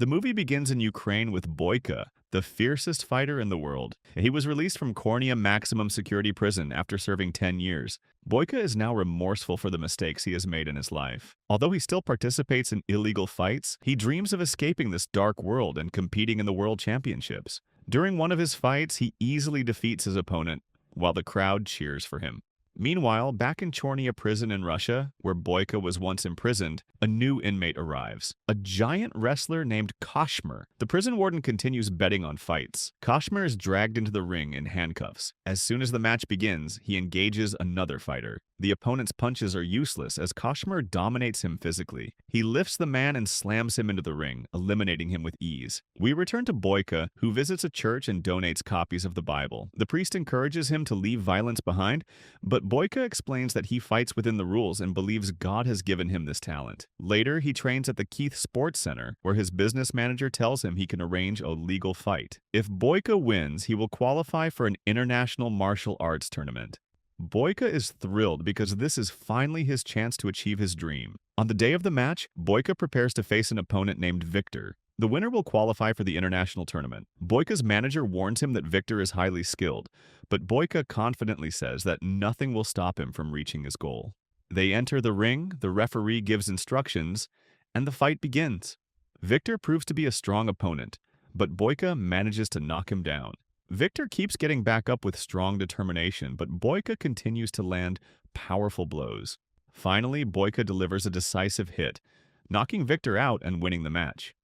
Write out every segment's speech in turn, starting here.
The movie begins in Ukraine with Boyka, the fiercest fighter in the world. He was released from Kornia maximum security prison after serving 10 years. Boyka is now remorseful for the mistakes he has made in his life. Although he still participates in illegal fights, he dreams of escaping this dark world and competing in the world championships. During one of his fights, he easily defeats his opponent, while the crowd cheers for him. Meanwhile, back in Chornia prison in Russia, where Boyka was once imprisoned, a new inmate arrives, a giant wrestler named Koshmer. The prison warden continues betting on fights. Koshmer is dragged into the ring in handcuffs. As soon as the match begins, he engages another fighter. The opponent's punches are useless as Koshmer dominates him physically. He lifts the man and slams him into the ring, eliminating him with ease. We return to Boyka, who visits a church and donates copies of the Bible. The priest encourages him to leave violence behind, but Boyka explains that he fights within the rules and believes God has given him this talent. Later, he trains at the Keith Sports Center, where his business manager tells him he can arrange a legal fight. If Boyka wins, he will qualify for an international martial arts tournament. Boyka is thrilled because this is finally his chance to achieve his dream. On the day of the match, Boyka prepares to face an opponent named Victor. The winner will qualify for the international tournament. Boyka's manager warns him that Victor is highly skilled, but Boyka confidently says that nothing will stop him from reaching his goal. They enter the ring, the referee gives instructions, and the fight begins. Victor proves to be a strong opponent, but Boyka manages to knock him down. Victor keeps getting back up with strong determination, but Boyka continues to land powerful blows. Finally, Boyka delivers a decisive hit, knocking Victor out and winning the match.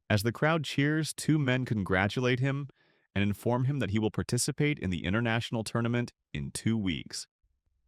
As the crowd cheers, two men congratulate him and inform him that he will participate in the international tournament in 2 weeks.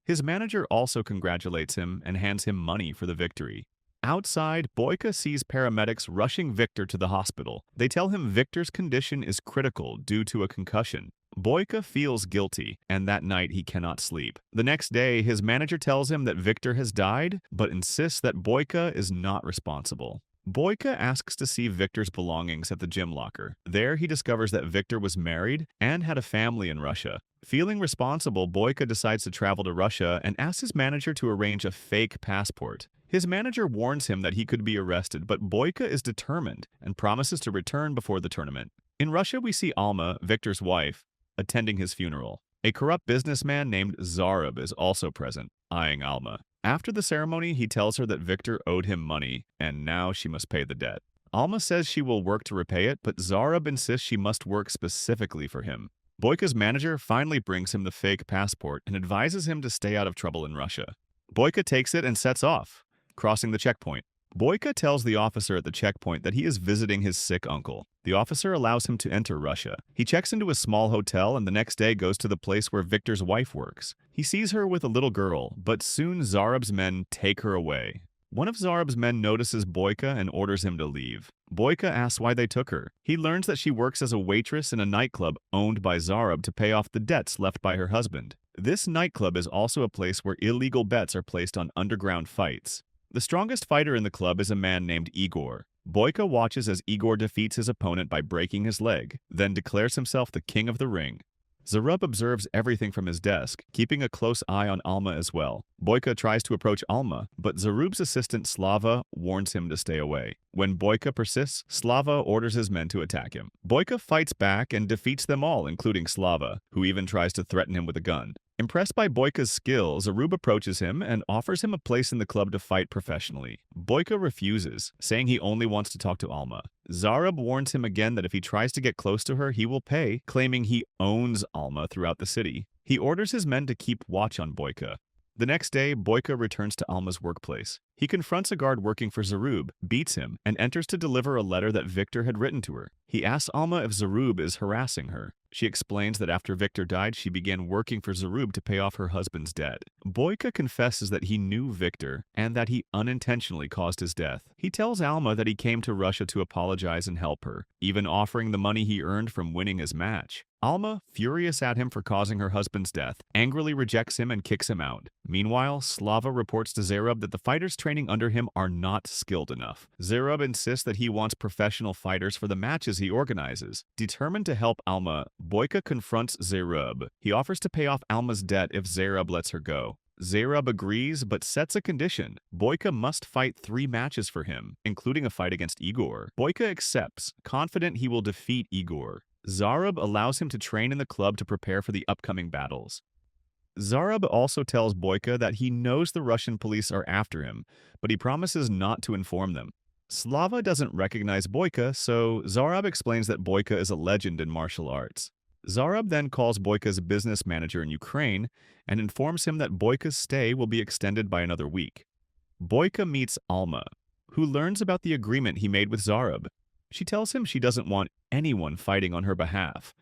His manager also congratulates him and hands him money for the victory. Outside, Boyka sees paramedics rushing Victor to the hospital. They tell him Victor's condition is critical due to a concussion. Boyka feels guilty, and that night he cannot sleep. The next day, his manager tells him that Victor has died, but insists that Boyka is not responsible. Boyka asks to see Victor's belongings at the gym locker. There, he discovers that Victor was married and had a family in Russia. Feeling responsible, Boyka decides to travel to Russia and asks his manager to arrange a fake passport. His manager warns him that he could be arrested, but Boyka is determined and promises to return before the tournament. In Russia, we see Alma, Victor's wife, attending his funeral. A corrupt businessman named Zarub is also present, eyeing Alma. After the ceremony, he tells her that Victor owed him money, and now she must pay the debt. Alma says she will work to repay it, but Zarub insists she must work specifically for him. Boyka's manager finally brings him the fake passport and advises him to stay out of trouble in Russia. Boyka takes it and sets off, crossing the checkpoint. Boyka tells the officer at the checkpoint that he is visiting his sick uncle. The officer allows him to enter Russia. He checks into a small hotel and the next day goes to the place where Victor's wife works. He sees her with a little girl, but soon Zarub's men take her away. One of Zarub's men notices Boyka and orders him to leave. Boyka asks why they took her. He learns that she works as a waitress in a nightclub owned by Zarub to pay off the debts left by her husband. This nightclub is also a place where illegal bets are placed on underground fights. The strongest fighter in the club is a man named Igor. Boyka watches as Igor defeats his opponent by breaking his leg, then declares himself the king of the ring. Zarub observes everything from his desk, keeping a close eye on Alma as well. Boyka tries to approach Alma, but Zarub's assistant Slava warns him to stay away. When Boyka persists, Slava orders his men to attack him. Boyka fights back and defeats them all, including Slava, who even tries to threaten him with a gun. Impressed by Boyka's skill, Zarub approaches him and offers him a place in the club to fight professionally. Boyka refuses, saying he only wants to talk to Alma. Zarub warns him again that if he tries to get close to her, he will pay, claiming he owns Alma throughout the city. He orders his men to keep watch on Boyka. The next day, Boyka returns to Alma's workplace. He confronts a guard working for Zarub, beats him, and enters to deliver a letter that Victor had written to her. He asks Alma if Zarub is harassing her. She explains that after Victor died, she began working for Zarub to pay off her husband's debt. Boyka confesses that he knew Victor and that he unintentionally caused his death. He tells Alma that he came to Russia to apologize and help her, even offering the money he earned from winning his match. Alma, furious at him for causing her husband's death, angrily rejects him and kicks him out. Meanwhile, Slava reports to Zarub that the fighters training under him are not skilled enough. Zarub insists that he wants professional fighters for the matches he organizes. Determined to help Alma, Boyka confronts Zarub. He offers to pay off Alma's debt if Zarub lets her go. Zarab agrees but sets a condition. Boyka must fight 3 matches for him, including a fight against Igor. Boyka accepts, confident he will defeat Igor. Zarab allows him to train in the club to prepare for the upcoming battles. Zarab also tells Boyka that he knows the Russian police are after him, but he promises not to inform them. Slava doesn't recognize Boyka, so Zarab explains that Boyka is a legend in martial arts. Zarab then calls Boyka's business manager in Ukraine and informs him that Boyka's stay will be extended by another week. Boyka meets Alma, who learns about the agreement he made with Zarab. She tells him she doesn't want anyone fighting on her behalf,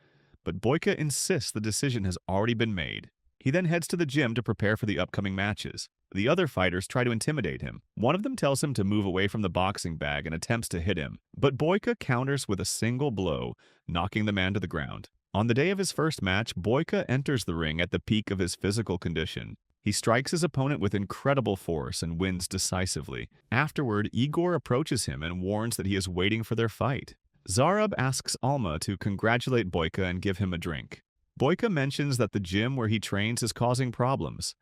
but Boyka insists the decision has already been made. He then heads to the gym to prepare for the upcoming matches. The other fighters try to intimidate him. One of them tells him to move away from the boxing bag and attempts to hit him, but Boyka counters with a single blow, knocking the man to the ground. On the day of his first match, Boyka enters the ring at the peak of his physical condition. He strikes his opponent with incredible force and wins decisively. Afterward, Igor approaches him and warns that he is waiting for their fight. Zarab asks Alma to congratulate Boyka and give him a drink. Boyka mentions that the gym where he trains is causing problems,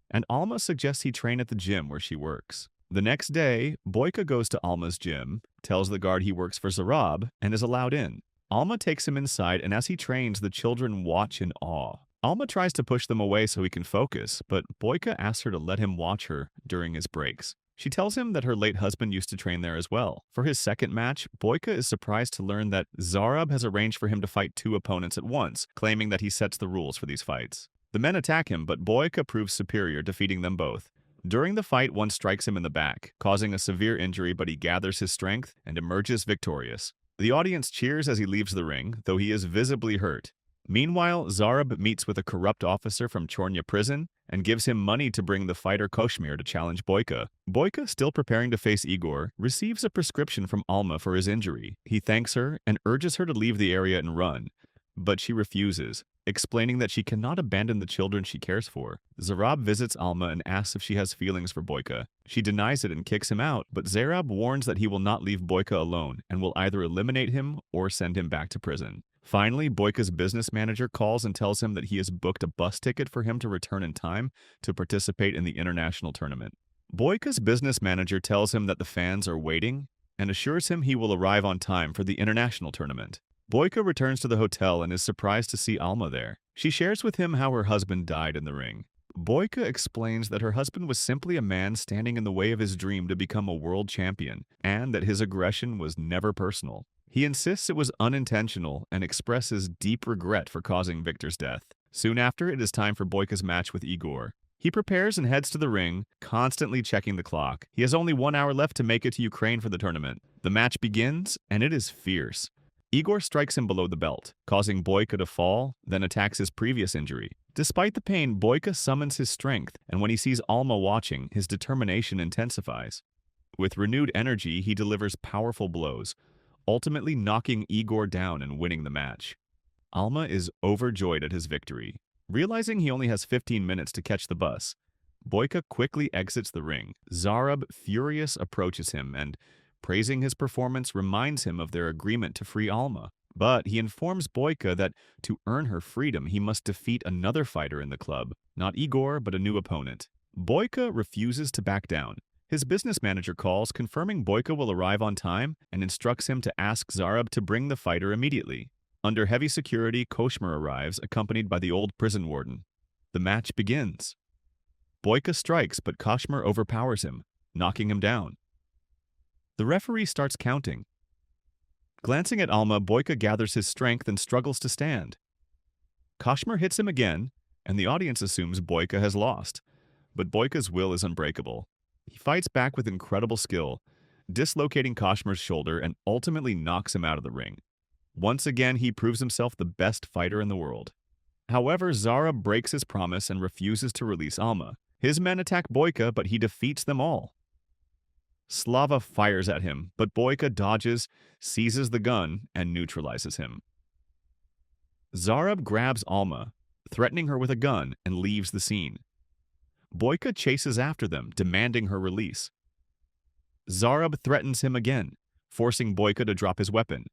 and Alma suggests he train at the gym where she works. The next day, Boyka goes to Alma's gym, tells the guard he works for Zarab, and is allowed in. Alma takes him inside, and as he trains, the children watch in awe. Alma tries to push them away so he can focus, but Boyka asks her to let him watch her during his breaks. She tells him that her late husband used to train there as well. For his second match, Boyka is surprised to learn that Zarab has arranged for him to fight 2 opponents at once, claiming that he sets the rules for these fights. The men attack him, but Boyka proves superior, defeating them both. During the fight, one strikes him in the back, causing a severe injury, but he gathers his strength and emerges victorious. The audience cheers as he leaves the ring, though he is visibly hurt. Meanwhile, Zarab meets with a corrupt officer from Chornya prison and gives him money to bring the fighter Koshmir to challenge Boyka. Boyka, still preparing to face Igor, receives a prescription from Alma for his injury. He thanks her and urges her to leave the area and run, but she refuses, explaining that she cannot abandon the children she cares for. Zarab visits Alma and asks if she has feelings for Boyka. She denies it and kicks him out, but Zarab warns that he will not leave Boyka alone and will either eliminate him or send him back to prison. Finally, Boyka's business manager calls and tells him that he has booked a bus ticket for him to return in time to participate in the international tournament. Boyka's business manager tells him that the fans are waiting and assures him he will arrive on time for the international tournament. Boyka returns to the hotel and is surprised to see Alma there. She shares with him how her husband died in the ring. Boyka explains that her husband was simply a man standing in the way of his dream to become a world champion, and that his aggression was never personal. He insists it was unintentional and expresses deep regret for causing Victor's death. Soon after, it is time for Boyka's match with Igor. He prepares and heads to the ring, constantly checking the clock. He has only 1 hour left to make it to Ukraine for the tournament. The match begins, and it is fierce. Igor strikes him below the belt, causing Boyka to fall, then attacks his previous injury. Despite the pain, Boyka summons his strength, and when he sees Alma watching, his determination intensifies. With renewed energy, he delivers powerful blows, ultimately knocking Igor down and winning the match. Alma is overjoyed at his victory. Realizing he only has 15 minutes to catch the bus, Boyka quickly exits the ring. Zarab, furious, approaches him and, praising his performance, reminds him of their agreement to free Alma. But he informs Boyka that to earn her freedom, he must defeat another fighter in the club, not Igor, but a new opponent. Boyka refuses to back down. His business manager calls, confirming Boyka will arrive on time, and instructs him to ask Zarab to bring the fighter immediately. Under heavy security, Koshmir arrives, accompanied by the old prison warden. The match begins. Boyka strikes, but Koshmir overpowers him, knocking him down. The referee starts counting. Glancing at Alma, Boyka gathers his strength and struggles to stand. Koshmir hits him again, and the audience assumes Boyka has lost. But Boyka's will is unbreakable. He fights back with incredible skill, dislocating Koshmir's shoulder and ultimately knocks him out of the ring. Once again, he proves himself the best fighter in the world. However, Zarab breaks his promise and refuses to release Alma. His men attack Boyka, but he defeats them all. Slava fires at him, but Boyka dodges, seizes the gun, and neutralizes him. Zarab grabs Alma, threatening her with a gun, and leaves the scene. Boyka chases after them, demanding her release. Zarab threatens him again, forcing Boyka to drop his weapon.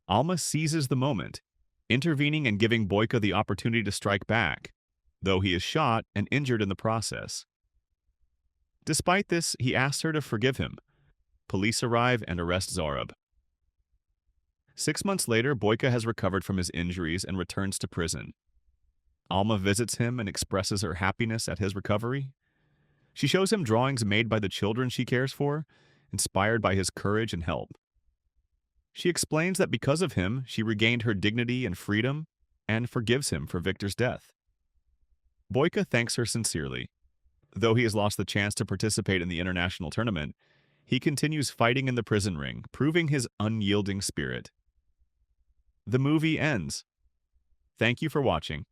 Alma seizes the moment, intervening and giving Boyka the opportunity to strike back. though he is shot and injured in the process. Despite this, he asks her to forgive him. Police arrive and arrest Zarab. 6 months later, Boyka has recovered from his injuries and returns to prison. Alma visits him and expresses her happiness at his recovery. She shows him drawings made by the children she cares for, inspired by his courage and help. She explains that because of him, she regained her dignity and freedom, and forgives him for Victor's death. Boyka thanks her sincerely. Though he has lost the chance to participate in the international tournament, he continues fighting in the prison ring, proving his unyielding spirit. The movie ends. Thank you for watching.